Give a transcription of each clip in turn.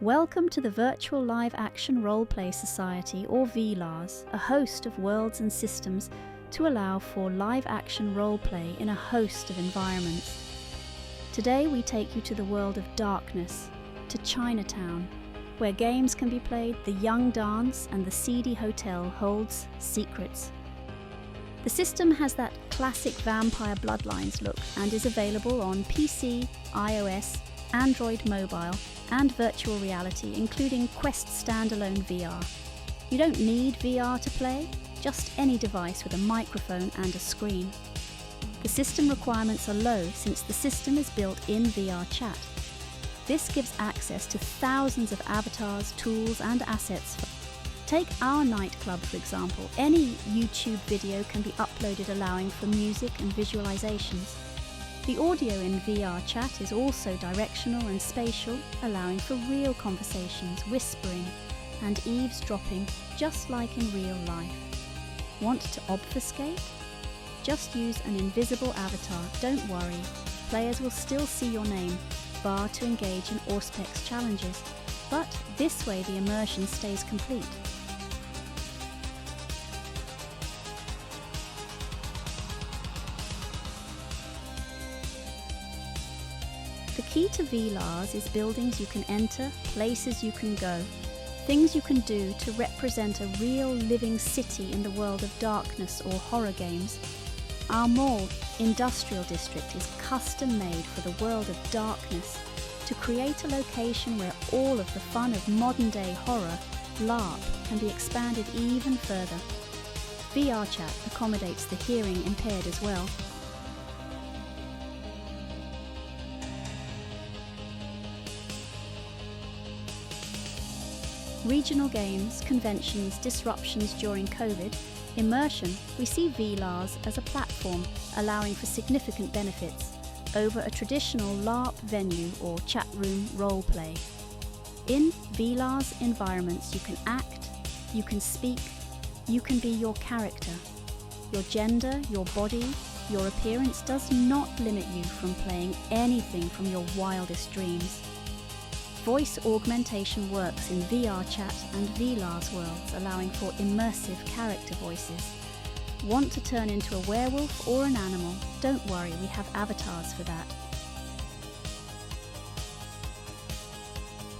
Welcome to the Virtual Live Action Roleplay Society, or VLARS, a host of worlds and systems to allow for live action roleplay in a host of environments. Today we take you to the world of darkness, to Chinatown, where games can be played, the young dance, and the seedy hotel holds secrets. The system has that classic Vampire Bloodlines look and is available on PC, iOS, Android mobile, and virtual reality, including Quest standalone VR. You don't need VR to play, just any device with a microphone and a screen. The system requirements are low since the system is built in VRchat. This gives access to thousands of avatars, tools, and assets. Take our nightclub, for example. Any YouTube video can be uploaded, allowing for music and visualizations. The audio in VRchat is also directional and spatial, allowing for real conversations, whispering, and eavesdropping, just like in real life. Want to obfuscate? Just use an invisible avatar, don't worry. Players will still see your name, bar to engage in Auspex challenges, but this way the immersion stays complete. The key to VLARS is buildings you can enter, places you can go, things you can do to represent a real living city in the world of darkness or horror games. Our mall, Industrial District, is custom made for the world of darkness to create a location where all of the fun of modern day horror, LARP, can be expanded even further. VRchat accommodates the hearing impaired as well. Regional games, conventions, disruptions during COVID, immersion, we see VLARS as a platform allowing for significant benefits over a traditional LARP venue or chat room roleplay. In VLARS environments you can act, you can speak, you can be your character. Your gender, your body, your appearance does not limit you from playing anything from your wildest dreams. Voice augmentation works in VRchat and VLARS worlds, allowing for immersive character voices. Want to turn into a werewolf or an animal? Don't worry, we have avatars for that.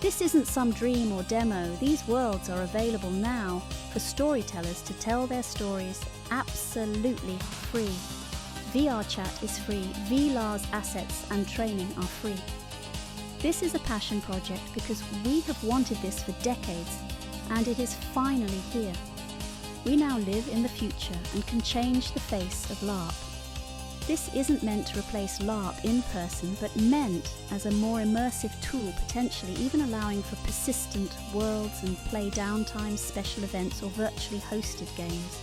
This isn't some dream or demo. These worlds are available now for storytellers to tell their stories absolutely free. VRchat is free, VLARS assets and training are free. This is a passion project because we have wanted this for decades, and it is finally here. We now live in the future and can change the face of LARP. This isn't meant to replace LARP in person, but meant as a more immersive tool, potentially even allowing for persistent worlds and play downtime, special events, or virtually hosted games.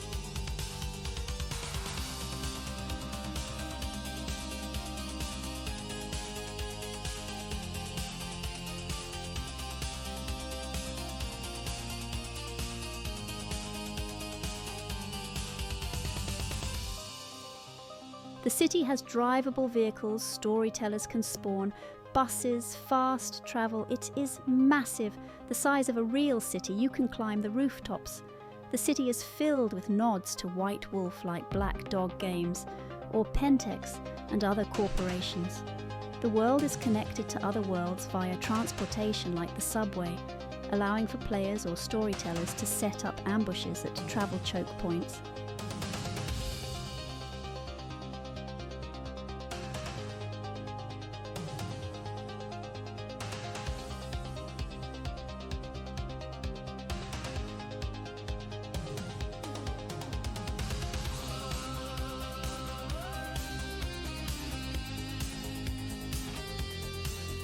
The city has drivable vehicles, storytellers can spawn, buses, fast travel. It is massive, the size of a real city. You can climb the rooftops. The city is filled with nods to White Wolf like Black Dog Games, or Pentex and other corporations. The world is connected to other worlds via transportation like the subway, allowing for players or storytellers to set up ambushes at travel choke points.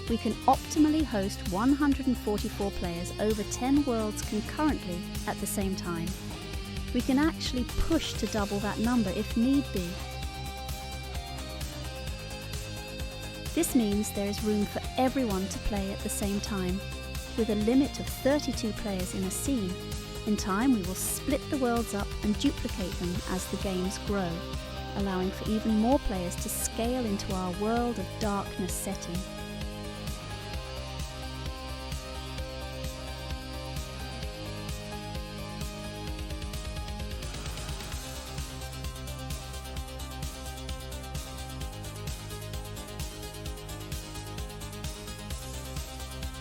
We can optimally host 144 players over 10 worlds concurrently at the same time. We can actually push to double that number if need be. This means there is room for everyone to play at the same time, with a limit of 32 players in a scene. In time we will split the worlds up and duplicate them as the games grow, allowing for even more players to scale into our world of darkness setting.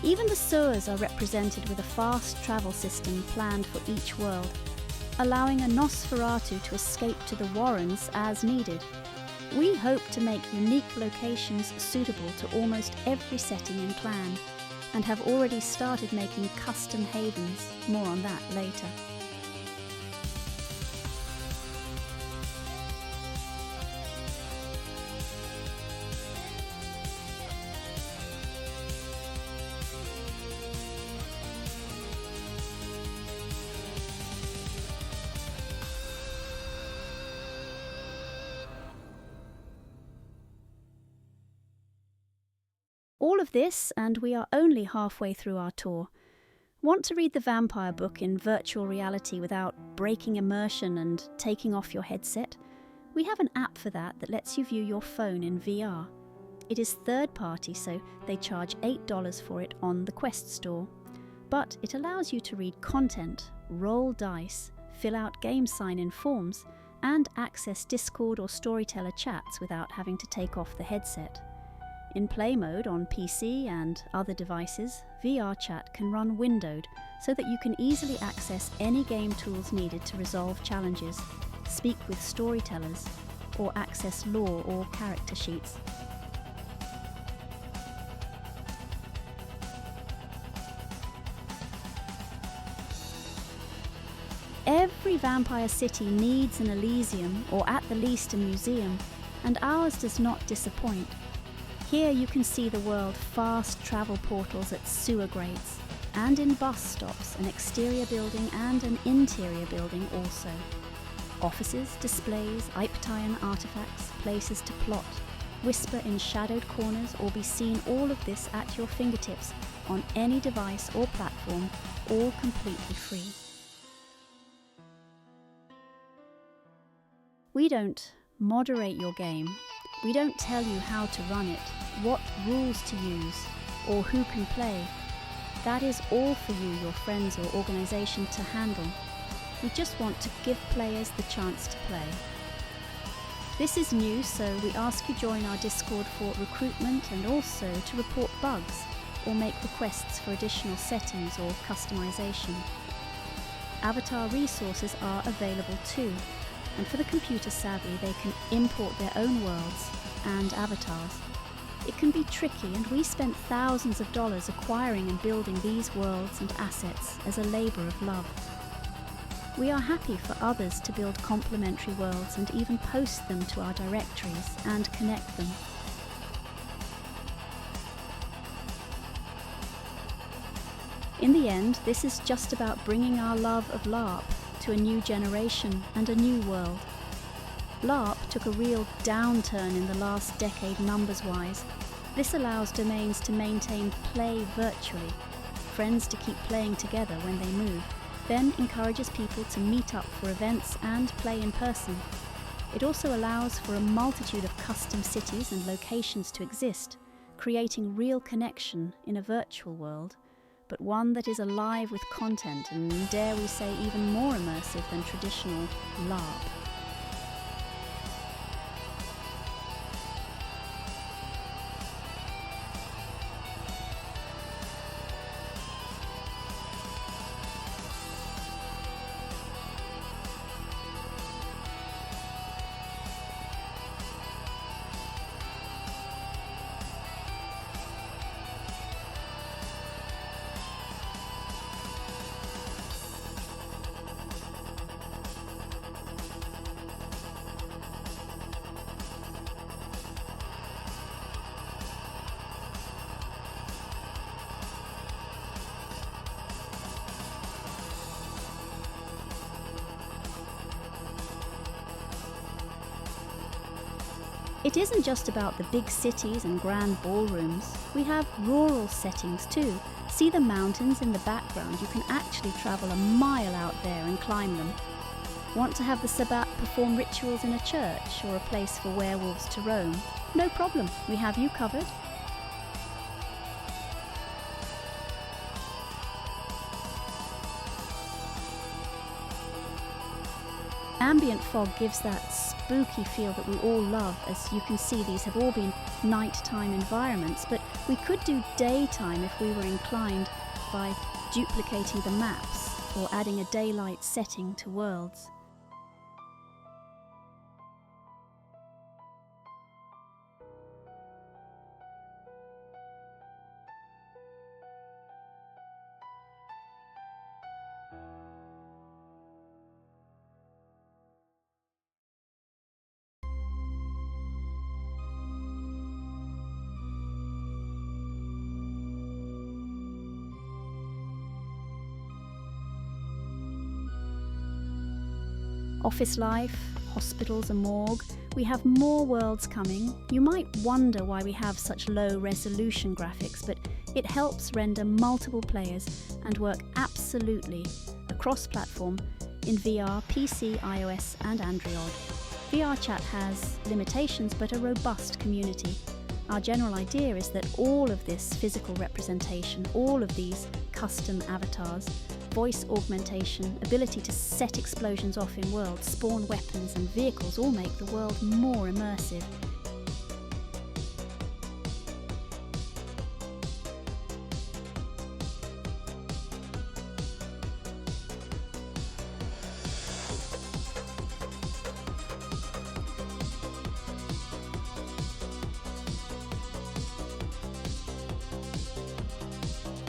Even the sewers are represented with a fast travel system planned for each world, allowing a Nosferatu to escape to the Warrens as needed. We hope to make unique locations suitable to almost every setting and clan, and have already started making custom havens. More on that later. All of this, and we are only halfway through our tour. Want to read the vampire book in virtual reality without breaking immersion and taking off your headset? We have an app for that lets you view your phone in VR. It is third party, so they charge $8 for it on the Quest store. But it allows you to read content, roll dice, fill out game sign-in forms, and access Discord or Storyteller chats without having to take off the headset. In play mode on PC and other devices, VRchat can run windowed so that you can easily access any game tools needed to resolve challenges, speak with storytellers, or access lore or character sheets. Every vampire city needs an Elysium, or at the least a museum, and ours does not disappoint. Here you can see the world fast travel portals at sewer grates, and in bus stops, an exterior building and an interior building also. Offices, displays, Iptaian artifacts, places to plot, whisper in shadowed corners, or be seen, all of this at your fingertips on any device or platform, all completely free. We don't moderate your game. We don't tell you how to run it, what rules to use, or who can play. That is all for you, your friends or organisation to handle. We just want to give players the chance to play. This is new, so we ask you join our Discord for recruitment and also to report bugs or make requests for additional settings or customisation. Avatar resources are available too, and for the computer savvy they can import their own worlds and avatars. It can be tricky, and we spent thousands of dollars acquiring and building these worlds and assets as a labour of love. We are happy for others to build complementary worlds and even post them to our directories and connect them. In the end, this is just about bringing our love of LARP to a new generation and a new world. LARP took a real downturn in the last decade numbers-wise. This allows domains to maintain play virtually, friends to keep playing together when they move, then encourages people to meet up for events and play in person. It also allows for a multitude of custom cities and locations to exist, creating real connection in a virtual world, but one that is alive with content and, dare we say, even more immersive than traditional LARP. It isn't just about the big cities and grand ballrooms. We have rural settings too. See the mountains in the background? You can actually travel a mile out there and climb them. Want to have the Sabbat perform rituals in a church or a place for werewolves to roam? No problem, we have you covered. Ambient fog gives that spooky feel that we all love. As you can see, these have all been nighttime environments, but we could do daytime if we were inclined by duplicating the maps or adding a daylight setting to worlds. Office life, hospitals, a morgue. We have more worlds coming. You might wonder why we have such low resolution graphics, but it helps render multiple players and work absolutely across platform in VR, PC, iOS and Android. VRchat has limitations but a robust community. Our general idea is that all of this physical representation, all of these custom avatars, voice augmentation, ability to set explosions off in worlds, spawn weapons and vehicles all make the world more immersive.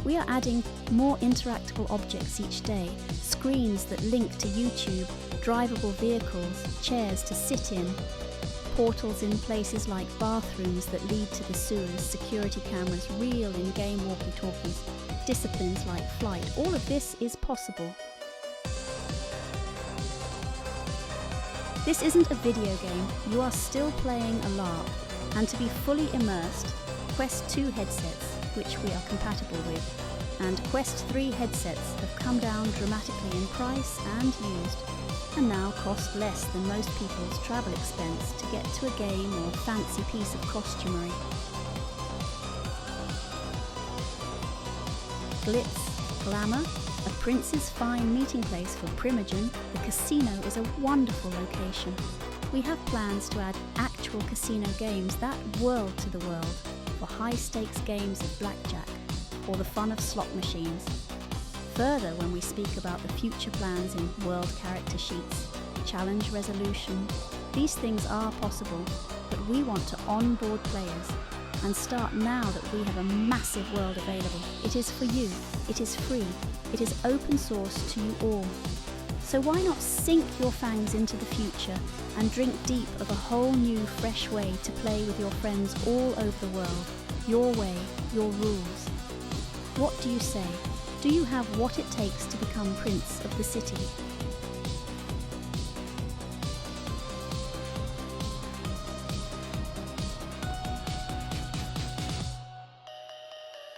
We are adding more interactable objects each day, screens that link to YouTube, drivable vehicles, chairs to sit in, portals in places like bathrooms that lead to the sewers, security cameras, real in-game walkie-talkies, disciplines like flight. All of this is possible. This isn't a video game, you are still playing a LARP, and to be fully immersed, Quest 2 headsets, which we are compatible with, and Quest 3 headsets have come down dramatically in price and used, and now cost less than most people's travel expense to get to a game or fancy piece of costumery. Glitz, glamour, a prince's fine meeting place for Primogen, the casino is a wonderful location. We have plans to add actual casino games that world to the world, for high-stakes games of blackjack or the fun of slot machines. Further, when we speak about the future plans in world character sheets, challenge resolution, these things are possible, but we want to onboard players and start now that we have a massive world available. It is for you, it is free, it is open source to you all. So why not sink your fangs into the future and drink deep of a whole new, fresh way to play with your friends all over the world, your way, your rules. What do you say? Do you have what it takes to become Prince of the City?